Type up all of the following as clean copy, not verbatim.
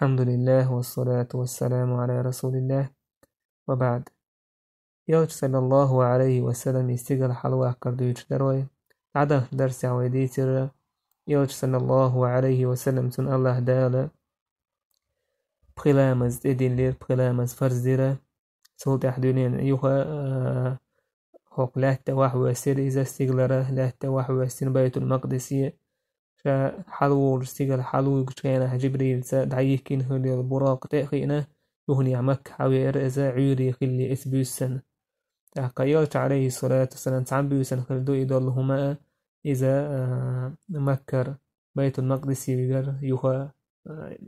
الحمد لله والصلاة والسلام على رسول الله وبعد. يوج صلى الله عليه وسلم يستقل حلوة كردوش دروي عدا درس عويدي ترى يوج صلى الله عليه وسلم تن الله دالا بخلامز إدين لير بخلامز فرز ديرا سولت أحدونين أيها هوك لا تواح وسير إذا استقلره لا تواح وسير بيت المقدسية شا حلو استقل حلو كشينا جبريل دعيكين هلي البراق تأخينا يهني عمك حوير إذا عيري خلي إثبوسن قيلت عليه الصلاة والسلام تعبوسن خلدو إدالهما إذا مكر بيت المقدس يقر يوها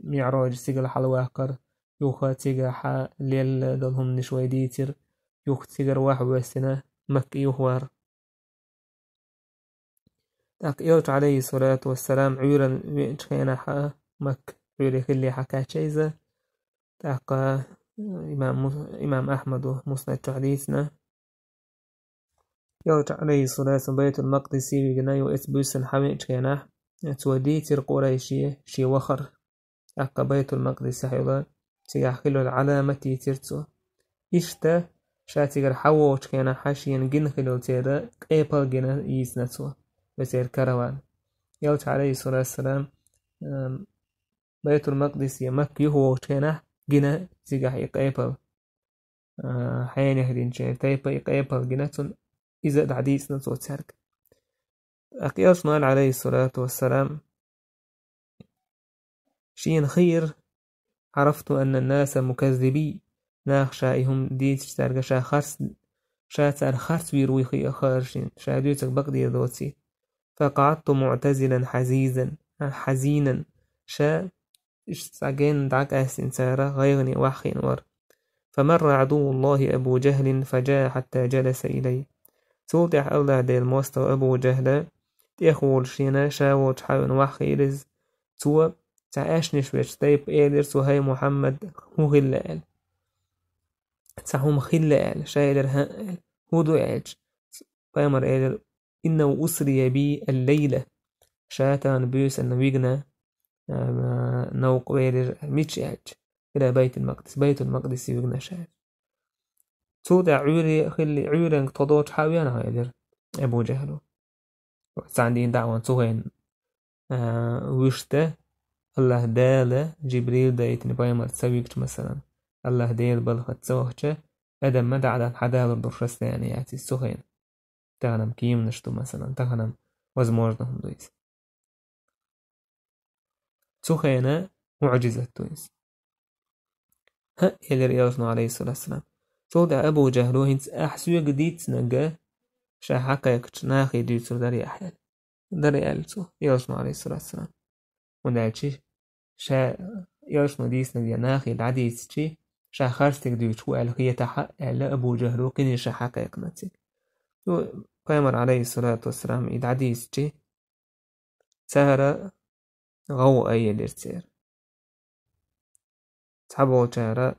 معراج استقل حلو أحقر يوها تيجا ليل دالهم نشوي ديتر يوخ تيجر واحد وسنة مك يوهوار قيلت عليه الصلاة والسلام عيرا وينشينا حا مك عيري خلي حكا شيزة تاقا إمام أحمد ومسند حديثنا يوت عليه الصلاة والسلام بيت المقدس يجنايو إثبوسن حميد كينا توديتر قريشية شي وخر أقا بيت المقدس حيولا تيحكيلو العلامة تيترتو إشتا شاتيغر حووش كينا حاشيا جن خلو تيدا قيبال جنا يسنتو بسير كروان يوت عليه الصلاة والسلام بيت المقدس يمك يهوش كينا جنا تيغا يقيبال حين يهدين شيء تيبا يقيبال جناتون إذا دعديسنا صوت سرق أقياس نال عليه الصلاة والسلام شين خير عرفت أن الناس مكذبي ناخ شائهم ديت سرق شا خرس شا سر خرس ويروي خي خارشين شا دوتك بقدي دوتي فقعدت معتزلا حزينا شا ساقين دعك أحسن سارة غيغني وحين ور فمر عدو الله أبو جهل فجاء حتى جلس إليه سولتح الله ديل موستو أبو جهل تيخول شينا شاوت حاون وحيرز تو تعاشنش ويش تيب إيدر هاي محمد هو غلال تسهم خلال شايدر هائل هو دو إعج بيمر إيدر إنه أسري بي الليلة شاتان بيوس النبيقنا نوق إيدر ميتش إعج إلى بيت المقدس يبقنا شايد تودا عوري خلي عوري تضوج حاويانا هايدر أبو جهل سعندين دعوان توهين وشته الله داله جبريل دايتني بايمر تسويكش مثلا الله ديل بلخت سوهشه أدم مدى على الحدال الدرشست يعني ياتي السوهين تغنم كيم نشتو مثلا تغنم وزموجنهم دويس سوهينا معجزة دويس ها إلي رياضنا عليه الصلاة والسلام تودا أبو جهلو هنس أحسوية قديد سنقا شا حقيقة ناخي ديوتر داري أحيال داري ألتو يوشنو عليه الصلاة والسلام ودالشي شا يوشنو ديسنا دي ناخي العديد شا خارستك ديوتو ألخية تحق ألا أبو جهلو قيني شا حقيقة نتي قيمر عليه الصلاة والسلام إد عديد سارة غو أي الارتير تحبو تارة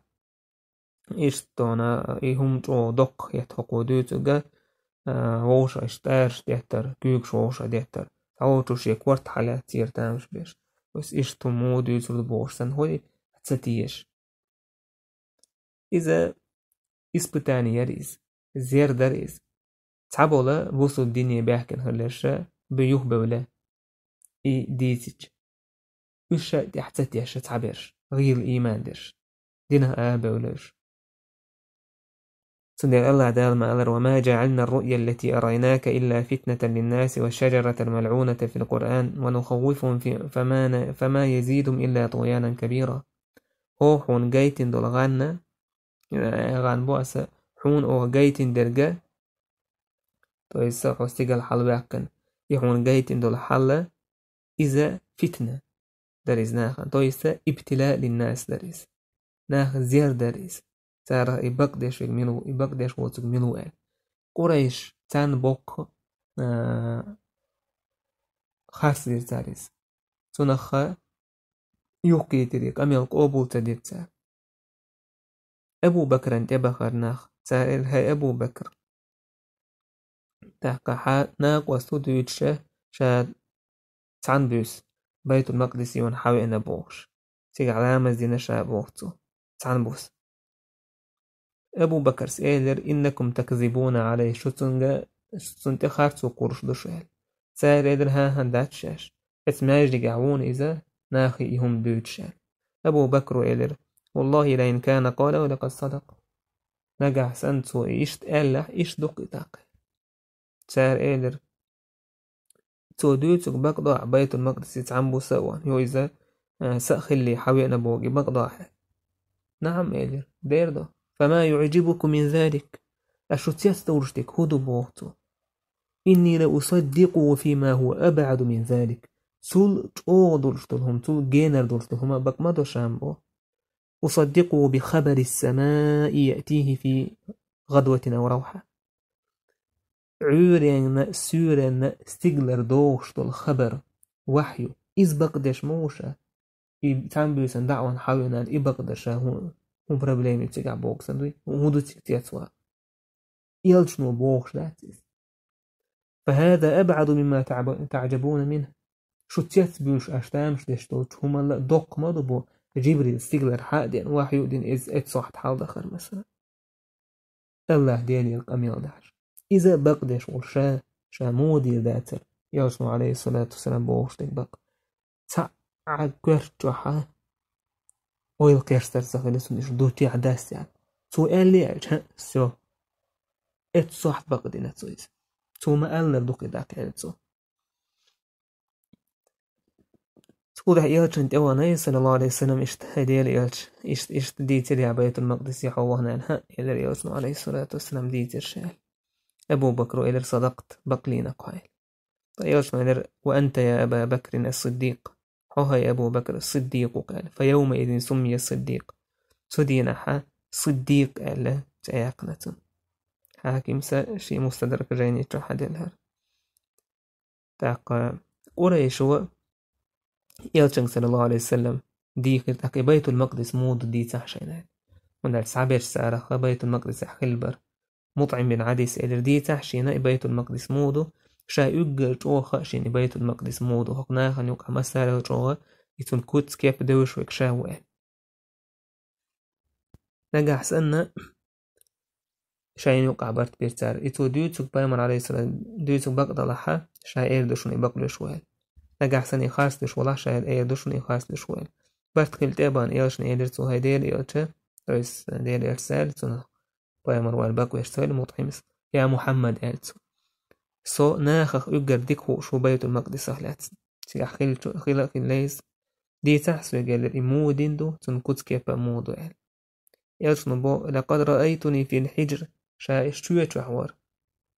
إشتونا إيهم جو دق يتحقو ديوتو ووش اشتارش ديتر كيوكش ووش ديتر تعوتو شي كورت حالات تير تامش بيش بس إشتو مود يوتر بورسن هولي هتستيش إذا إسبتاني يريز زير دريز تعبولا بوصل الدنيا بيحكن هلاشا بيوه بولا إي ديتج وشا دي حتستيش تعبيرش غير الإيمان ديش دينها بولاش صدق الله دائما قال وما جعلنا الرؤيا التي أريناك إلا فتنة للناس والشجرة الملعونة في القرآن ونخوفهم فما يزيدهم إلا طغيانا كبيرا هو حون جيتن دول غان بواسا حون أو جيتن درجة تويسا حستيقى الحل بحكن يحون جيتن دول حل إذا فتنة داريز ناخن تويسا ابتلاء للناس داريز ناخ زير داريز سارة يبقدش يميلو يبقدش وتجميلو قريش تان بوك خاص دير تاريس تنخ يوقي تريق أميل قبول تدير تار أبو بكر أنت بخر ناخ سائل هاي أبو بكر تحقا حا ناق وستود يتشه شاد تان بيس بيت المقدس يون حاوي أنا بوش تيجي علامة زينا شابوتو تعنبوس أبو بكر سألر إنكم تكذبون عليه شتنجا شتنت خارتو قرش دشال سأل إدر ها هندات شاش اسماج جعون إذا ناخي هم دوتشال أبو بكر إلر والله لئن كان قال لقد صدق نجح سنتو إيشت ألا إيش دق تاق سأل إلر تو دوتك بقضاء بيت المقدس يتعنبو سوا يو إذا سأخلي حوينا بوغي بقضاء نعم إلر ديردو فما يعجبكم من ذلك أشتيت دورشتك هدو بوغتو إني لأصدقه فيما هو أبعد من ذلك سول أو دورشتلهم سول جينر دورشتلهم بك ما دوشامبو أصدقه بخبر السماء يأتيه في غدوة أو روحة عورين سورين ستيغلر دورشتل خبر وحيو إذ بقدش موشا تعمل دعوة حاولنا إذ بقدش هون بروبليمي تيجع بوغ سندوي وهدو تيتياتوا يلجنو بوغش لاتيس فهذا أبعد مما تعجبون منه شو تيتبوش أشتامش دشتوش هما دوق مضبو جبريل ستيغلر حادين واحد دين إز إتصاحت حال دخر مثلا الله ديالي القميل داش إذا بقدش ورشا شامودي ذاتر يوسف عليه الصلاة والسلام بوغش بق تعا كرتوحا ويل كيرستر سفلسون إيش دوتي عداس يعني سؤال لي عجها سو إتصاحت بقدينا تسويس ثم ألنا دوقي ذاك عيلتو تقول إيالش أنت أوانا صلى الله عليه وسلم إشتهديل إيالش إشتديتي لي بيت المقدس يحوهنا عنها إلى إيالش عليه الصلاة والسلام ديتي الشال أبو بكر إلى صدقت بقلينا قائل إيالش وأنت يا أبا بكر الصديق حوها يا أبو بكر الصديق قال فيومئذ سمي الصديق سدينها صديق ألا تأيقنة حاكم شيء مستدرك جيني تحد الهر تاق قريش هو يلشن صلى الله عليه وسلم دي تاق بيت المقدس مود دي تحشينات ونال سعبيش سارة بيت المقدس حخلبر مطعم بن عدي سيدر دي تحشينا بيت المقدس مودو شا يقل جوخ شين بيت المقدس مودو هقناها نيوكا مسارة جوخ يتون كوتس كيف دوش وكشاوه نجح سنة شاين يوقع برت بيرتار إتو ديوتك بايمر عليه السلام ديوتك بقضى لحا شاي إيردوشن يبقلو شوال نجح سنة خاص دش ولا شاي إيردوشن يخاص دش شوال برت خلت إبان إيرشن إيردرتو هاي ديل إيرتش رئيس ديل إرسال تنا بايمر والباقو يرسال مطعمس يا محمد إيرتو سو ناخخ يقر ديكو شو بيت المقدس أهلات تيجا خلق الليز دي تحسو يقال الإمودين دو تنكوت كيبا مودو إل يرشن بو لقد رأيتني في الحجر شايش تشوية حوار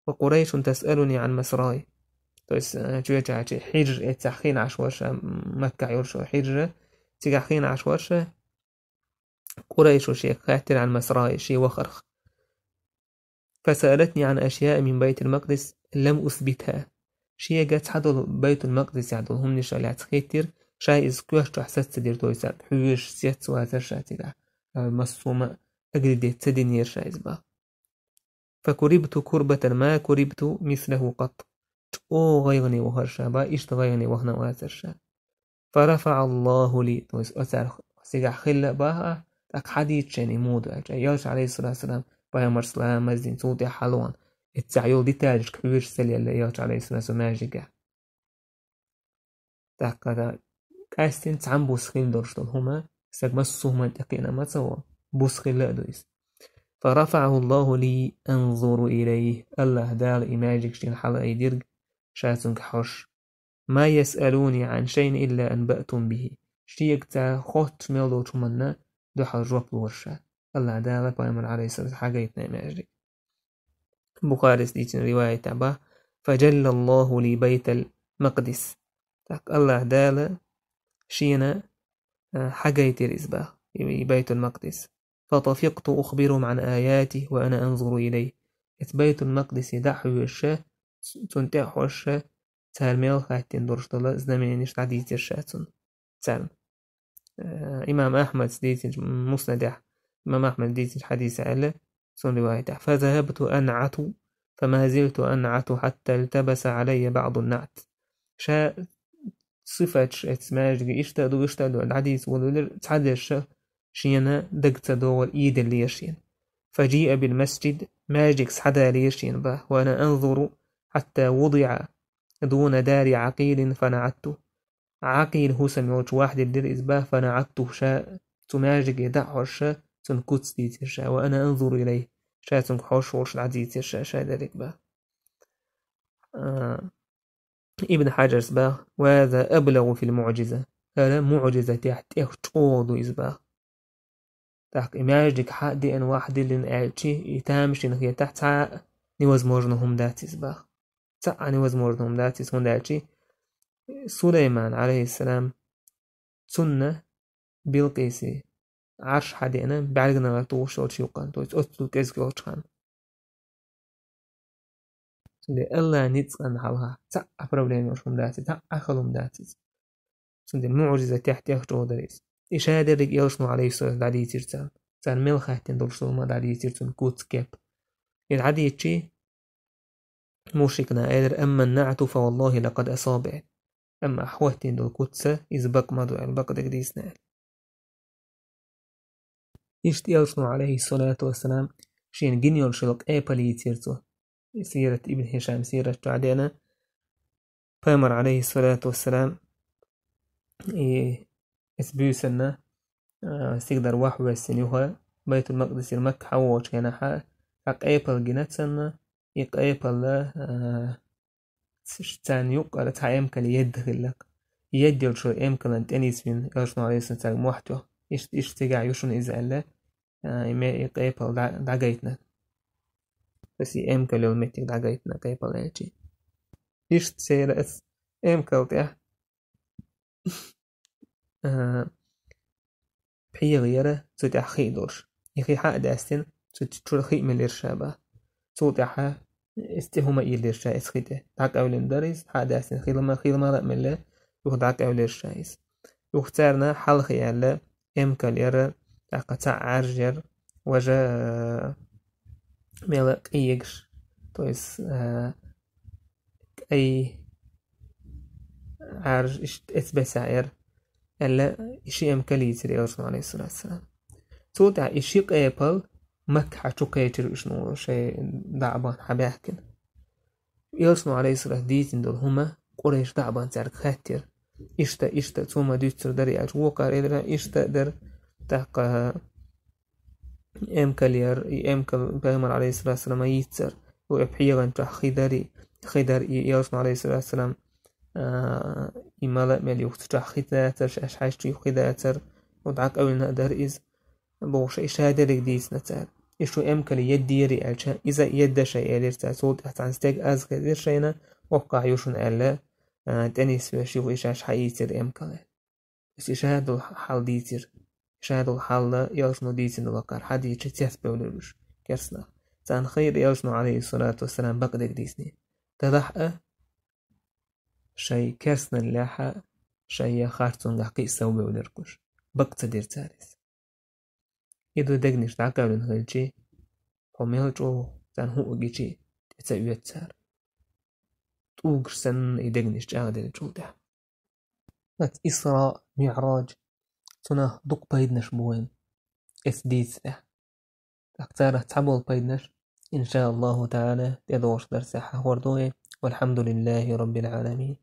وقريش تسألني عن مسراي تويس تشوية حجر اتحخين عشوارشا مكة يورشو حجر تحخين عشوارشا قريش شيخ خاتر عن مسراي شي وخرخ فسألتني عن أشياء من بيت المقدس لم أثبتها شي جات حدل بيت المقدس يعدلهم نشالات خيتر شاي إزكوش تحسست تدير تويسات حوش سيات واتر شاتيقا مصومة أجري تدينير شاي إزبا فكربت كربة ما كربت مثله قط أو غيغني وهرشا با إيش تغيغني وهنا واترشا فرفع الله لي تويس أتار سيقع خلا باها تاك حديث شاني مودا يالش عليه الصلاة والسلام بايا مرسلا مزين صوتي حلوان التعيول دي تاج كبير سلي اللي يالش عليه الصلاة والسلام ماجيقا تاك كذا كاستين تعم بوسخيل دورشتل هما ساق مسوه منطقينا ما تسوى بوسخيل لا دويس فرفعه الله لي أنظر إليه الله دال إيماجيك شين حلقة يدرق شاتنك حوش ما يسألوني عن شيء إلا أنبأتم به شيك تا خوت ميلدو تمنى دو حجوب الورشة الله دال بايمر عليه الصلاة حاجة يتنام أجري بخاري سديتين رواية تبا فجل الله لي بيت المقدس تاك الله دال شينا حاجة يتريز با بيت المقدس فطفقت أخبرهم عن آياته وأنا أنظر إليه بيت المقدس دحو الشاه تنتحو الشاه تالميل خاتين درشتلا زنمين نشتعديت الشاتون تالم إمام أحمد ديت مسندح إمام أحمد ديت الحديث على سن روايته فذهبت أنعت فما زلت أنعت حتى التبس علي بعض النعت شاء صفتش اتسماجك اشتادو الحديث ولولر تعدش شينا دقت دول إيد اللي يشين فجيء بالمسجد ماجكس حدا ليشين به وأنا أنظر حتى وضع دون دار عقيل فنعدته عقيل هو سمعوش واحد اللي إزباه فنعدته شاء تماجك يدعو الشاء تنكتس دي ترشا وأنا أنظر إليه شاء تنكحوش ورش العديد ترشا شاء ذلك به ابن حجر إزباه وهذا أبلغ في المعجزة هذا معجزة تحت اختوض إزباه تحت إماجك حق دي أن واحد اللي نقالشي يتامش إنك تحت نوز مورنهم داتيس باه نوز مورنهم داتيس هندالشي سليمان عليه السلام سنة بالقيسي عرش حدينا بعلقنا لطوش أو شيوقان تويس أستو كيسكي أوشخان سندي الله نتسقن حالها بروبليم يوشهم داتيس أخلهم داتيس سندي المعجزة تحت يخجو دريس إشادة ريك يوشنو عليه السلام دادي تيرتان سان ملخاتين دول سلما دادي تيرتان كوت كيب العدي تشي موشكنا قادر أما النعت فوالله لقد أصابع أما أحوهتين دول كوتسا إزباق مدوع الباق دقديسنا يشت يوشنو عليه الصلاة والسلام شين جنيول شلق أبالي تيرتو سيرة ابن هشام سيرة تعدينا فامر عليه الصلاة والسلام إسبيوسنا استقدر واحد السنوها بيت المقدس المكة حوش كان حق أبل جناتنا يق أبل تان يق على تعيم كل يدخل لك يدل شو أمكن أن تنيس من يشنو عليه السنة محتوى إيش تجع يشون إذا الله ما يق أبل دعجيتنا بس أمكن لو متك دعجيتنا كأبل يجي إيش تسير أمكن تاه بحي غيره صوت أخي دورش يخي حق داستن صوت ترخي من الإرشابة صوت أحا استهما إليرشا إسخيته دعك أولين داريس حق داستن خيلما رأم الله يخدعك أوليرشا إس يختارنا حل خيالة إمكال يرى قطع عرجر وجا ملك إيجش تويس أي عرج إثبسعير ألا إشي أمكالي يتري أرسل عليه الصلاة والسلام توتع إشيق أبل مكحة شوكيتر إشنو شيء دعبان حباكن يرسل عليه الصلاة ديتن دول هما قريش دعبان تارك خاتر إشتا توما ديتر داري أجوكار إدرا إشتا در تاق أمكالير أمكال بيغمر عليه الصلاة والسلام يتر وإبحيغان تح خيدار يرسل عليه الصلاة والسلام إمالا ملي وقت خيداتر أش حاجتي خيداتر ودعك أول نقدر إز بوش إشادة لقديس نتار إشو أمكال يديري ألشا إذا يد شيء أليرتا صوت أحتان ستيق أزغى دير شينا وقع يوشن ألا تانيس بشيو إشاش حييتر أمكال بس إشادة الحال ديتر إشادة الحال يوشنو ديتر نوكار حدي يتشتيس بولوش كرسنا تان خير يوشنو عليه الصلاة والسلام بقدك ديسني تضحق شيء كرسنا اللاحة شيء خارتون لحقي سوبي ولركوش بقت دير تاريس إذا دقنش دعكاولن هلجي حميلجو تان هو جيجي تتسويت تار توقش سن يدقنش جاغدين جوده لات إسراء معراج تنا دق بايدنش بوين إثديث ده أكتاره تعبول بايدنش إن شاء الله تعالى تدوش درسها وردوه والحمد لله رب العالمين.